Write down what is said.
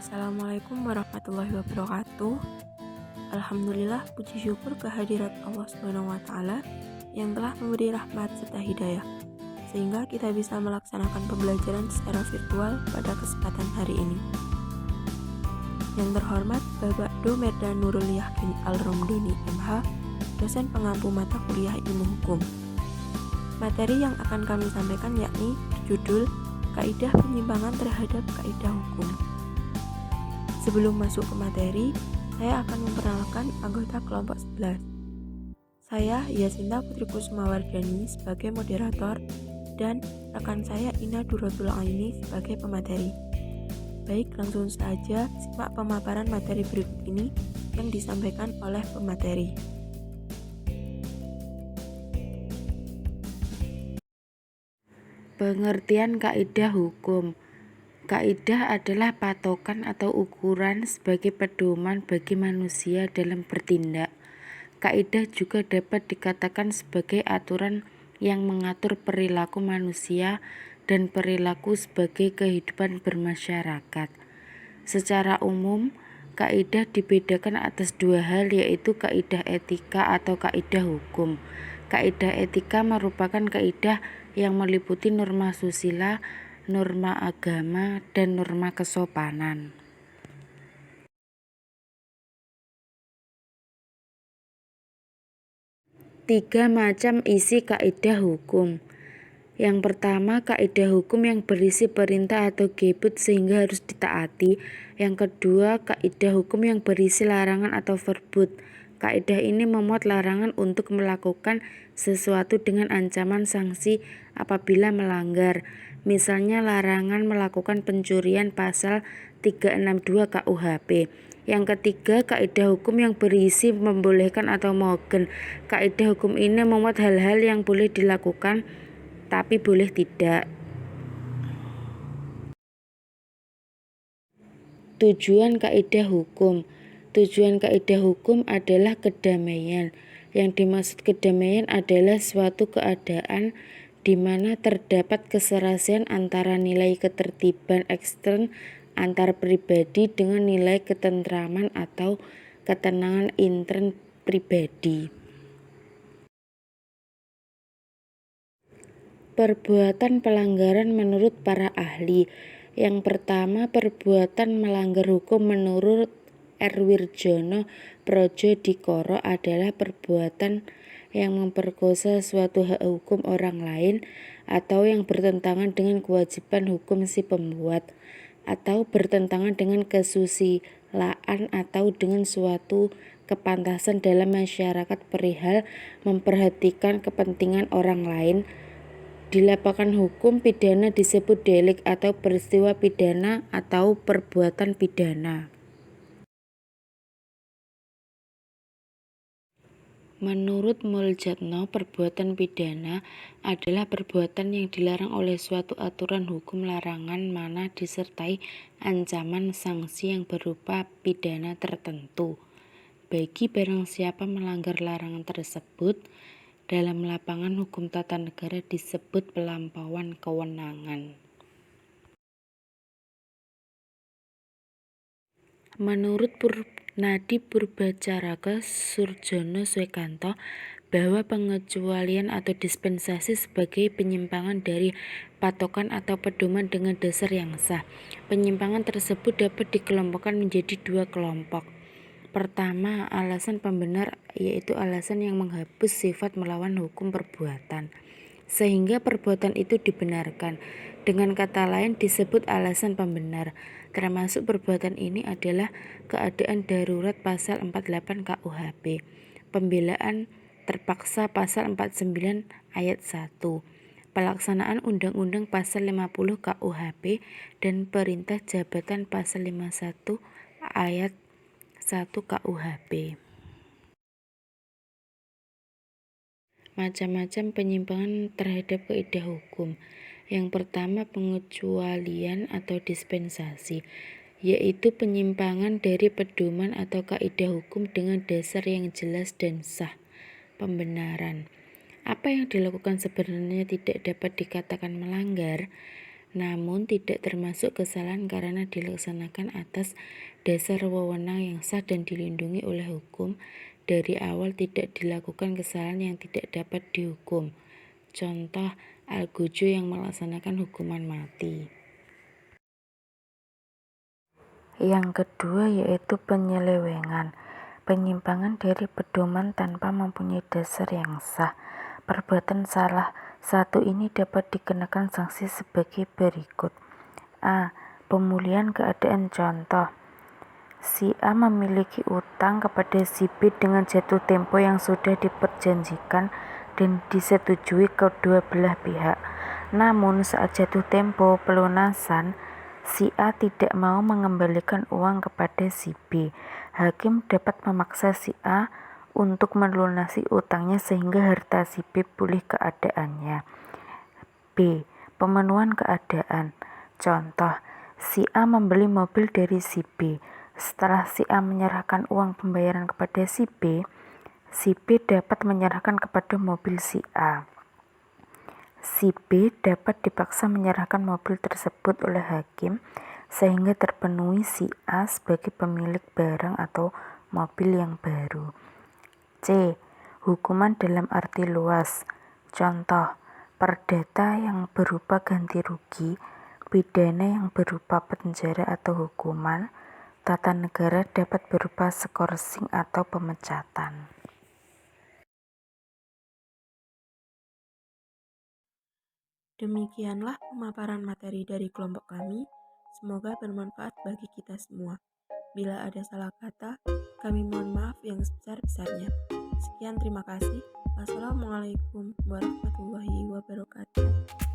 Assalamualaikum warahmatullahi wabarakatuh. Alhamdulillah, puji syukur kehadirat Allah Subhanahu wa Ta'ala yang telah memberi rahmat serta hidayah, sehingga kita bisa melaksanakan pembelajaran secara virtual pada kesempatan hari ini. Yang terhormat Bapak Domerda Nurul Yakin Al-Romdoni MH, dosen pengampu mata kuliah Ilmu Hukum. Materi yang akan kami sampaikan yakni berjudul Kaidah Penyimpangan Terhadap Kaidah Hukum. Sebelum masuk ke materi, saya akan memperkenalkan anggota kelompok 11. Saya Yasinta Putri Kusumawardani sebagai moderator dan rekan saya Ina Duratul Aini sebagai pemateri. Baik, langsung saja simak pemaparan materi berikut ini yang disampaikan oleh pemateri. Pengertian kaidah hukum. Kaidah adalah patokan atau ukuran sebagai pedoman bagi manusia dalam bertindak. Kaidah juga dapat dikatakan sebagai aturan yang mengatur perilaku manusia dan perilaku sebagai kehidupan bermasyarakat. Secara umum, kaidah dibedakan atas dua hal, yaitu kaidah etika atau kaidah hukum. Kaidah etika merupakan kaidah yang meliputi norma susila, norma agama, dan norma kesopanan. Tiga macam isi kaidah hukum. Yang pertama, kaidah hukum yang berisi perintah atau gebut sehingga harus ditaati. Yang kedua, kaidah hukum yang berisi larangan atau verbut. Kaidah ini memuat larangan untuk melakukan sesuatu dengan ancaman sanksi apabila melanggar. Misalnya larangan melakukan pencurian pasal 362 KUHP. Yang ketiga, kaidah hukum yang berisi membolehkan atau mogen. Kaidah hukum ini memuat hal-hal yang boleh dilakukan tapi boleh tidak. Tujuan kaidah hukum. Tujuan kaidah hukum adalah kedamaian. Yang dimaksud kedamaian adalah suatu keadaan di mana terdapat keserasian antara nilai ketertiban ekstern antar pribadi dengan nilai ketentraman atau ketenangan intern pribadi. Perbuatan pelanggaran menurut para ahli. Yang pertama, perbuatan melanggar hukum menurut Erwirjono Prodjodikoro adalah perbuatan yang memperkosa suatu hak hukum orang lain atau yang bertentangan dengan kewajiban hukum si pembuat, atau bertentangan dengan kesusilaan atau dengan suatu kepantasan dalam masyarakat perihal memperhatikan kepentingan orang lain. Di lapangan hukum pidana disebut delik atau peristiwa pidana atau perbuatan pidana. Menurut Muljatno, perbuatan pidana adalah perbuatan yang dilarang oleh suatu aturan hukum larangan mana disertai ancaman sanksi yang berupa pidana tertentu. Bagi barang siapa melanggar larangan tersebut, dalam lapangan hukum tata negara disebut pelampauan kewenangan. Menurut Nadi Purbacaraka Surjono Swekanto, bahwa pengecualian atau dispensasi sebagai penyimpangan dari patokan atau pedoman dengan dasar yang sah. Penyimpangan tersebut dapat dikelompokkan menjadi dua kelompok. Pertama, alasan pembenar, yaitu alasan yang menghapus sifat melawan hukum perbuatan, sehingga perbuatan itu dibenarkan. Dengan kata lain disebut alasan pembenar. Termasuk perbuatan ini adalah keadaan darurat pasal 48 KUHP, pembelaan terpaksa pasal 49 ayat 1, pelaksanaan undang-undang pasal 50 KUHP, dan perintah jabatan pasal 51 ayat 1 KUHP. Macam-macam penyimpangan terhadap kaidah hukum. Yang pertama, pengecualian atau dispensasi, yaitu penyimpangan dari pedoman atau kaidah hukum dengan dasar yang jelas dan sah. Pembenaran. Apa yang dilakukan sebenarnya tidak dapat dikatakan melanggar. namun tidak termasuk kesalahan karena dilaksanakan atas dasar wewenang yang sah dan dilindungi oleh hukum. Dari awal tidak dilakukan kesalahan yang tidak dapat dihukum. Contoh, Algojo yang melaksanakan hukuman mati. Yang kedua yaitu penyelewengan, penyimpangan dari pedoman tanpa mempunyai dasar yang sah. Perbuatan salah satu ini dapat dikenakan sanksi sebagai berikut. A. Pemulihan keadaan. Contoh, si A memiliki utang kepada si B dengan jatuh tempo yang sudah diperjanjikan dan disetujui kedua belah pihak. Namun saat jatuh tempo pelunasan, si A tidak mau mengembalikan uang kepada si B. Hakim dapat memaksa si A untuk melunasi utangnya sehingga harta si B pulih keadaannya. B. Pemenuhan keadaan. Contoh, si A membeli mobil dari si B. Setelah si A menyerahkan uang pembayaran kepada si B dapat menyerahkan kepada mobil si A. Si B dapat dipaksa menyerahkan mobil tersebut oleh hakim sehingga terpenuhi si A sebagai pemilik barang atau mobil yang baru. C. Hukuman dalam arti luas. Contoh, perdata yang berupa ganti rugi, pidana yang berupa penjara atau hukuman, tata negara dapat berupa skorsing atau pemecatan. Demikianlah pemaparan materi dari kelompok kami. Semoga bermanfaat bagi kita semua. Bila ada salah kata, kami mohon maaf yang sebesar-besarnya. Sekian, terima kasih. Wassalamualaikum warahmatullahi wabarakatuh.